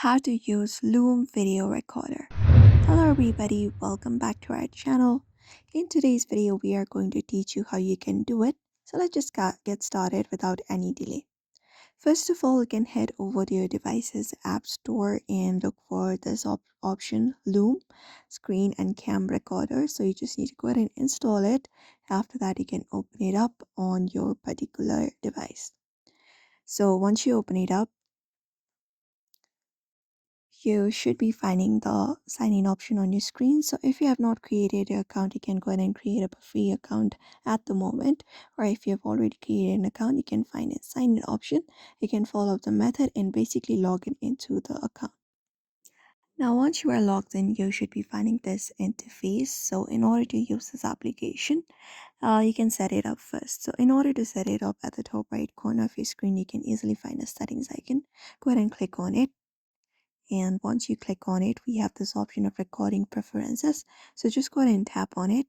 how to use Loom Video Recorder. Hello everybody, welcome back to our channel. In today's video, we are going to teach you how you can do it. So let's just get started without any delay. First of all, you can head over to your device's app store and look for this option Loom Screen and Cam Recorder. So you just need to go ahead and install it. After that, you can open it up on your particular device. So once you open it up, you should be finding the sign in option on your screen. So if you have not created your account, you can go ahead and create a free account at the moment, or if you have already created an account, you can find a sign in option. You can follow the method and basically log in into the account. Now once you are logged in, you should be finding this interface. So in order to use this application, you can set it up first. So in order to set it up, at the top right corner of your screen, you can easily find a settings icon. Go ahead and click on it. And once you click on it, we have this option of recording preferences. So just go ahead and tap on it,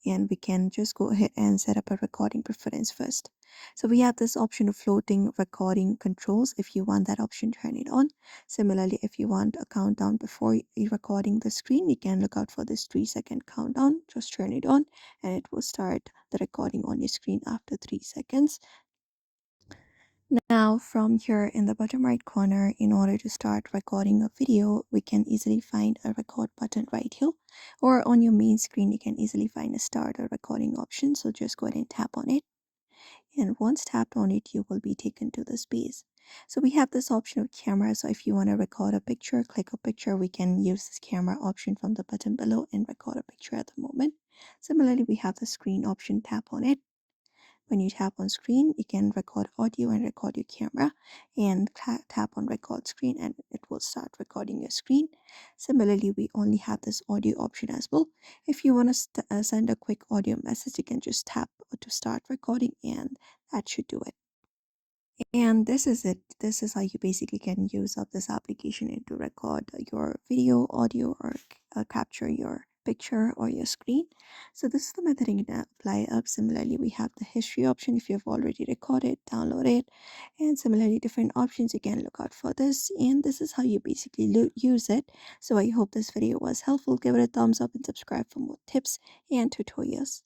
and we can just go ahead and set up a recording preference first. So we have this option of floating recording controls. If you want that option, turn it on. Similarly, if you want a countdown before you're recording the screen, you can look out for this 3-second countdown. Just turn it on and it will start the recording on your screen after 3 seconds. Now from here in the bottom right corner, in order to start recording a video, we can easily find a record button right here, or on your main screen you can easily find a start a recording option. So just go ahead and tap on it, and once tapped on it, you will be taken to the space. So we have this option of camera. So if you want to record a picture, click a picture, we can use this camera option from the button below and record a picture at the moment. Similarly, we have the screen option. Tap on it. When you tap on screen, you can record audio and record your camera, and tap on record screen and it will start recording your screen. Similarly, we only have this audio option as well. If you want to send a quick audio message, you can just tap to start recording and that should do it. And this is it. This is how you basically can use up this application and to record your video, audio, or capture your picture or your screen. So this is the method you can apply up. Similarly, we have the history option. If you've already recorded, download it. And similarly, different options, you can look out for this. And this is how you basically use it. So I hope this video was helpful. Give it a thumbs up and subscribe for more tips and tutorials.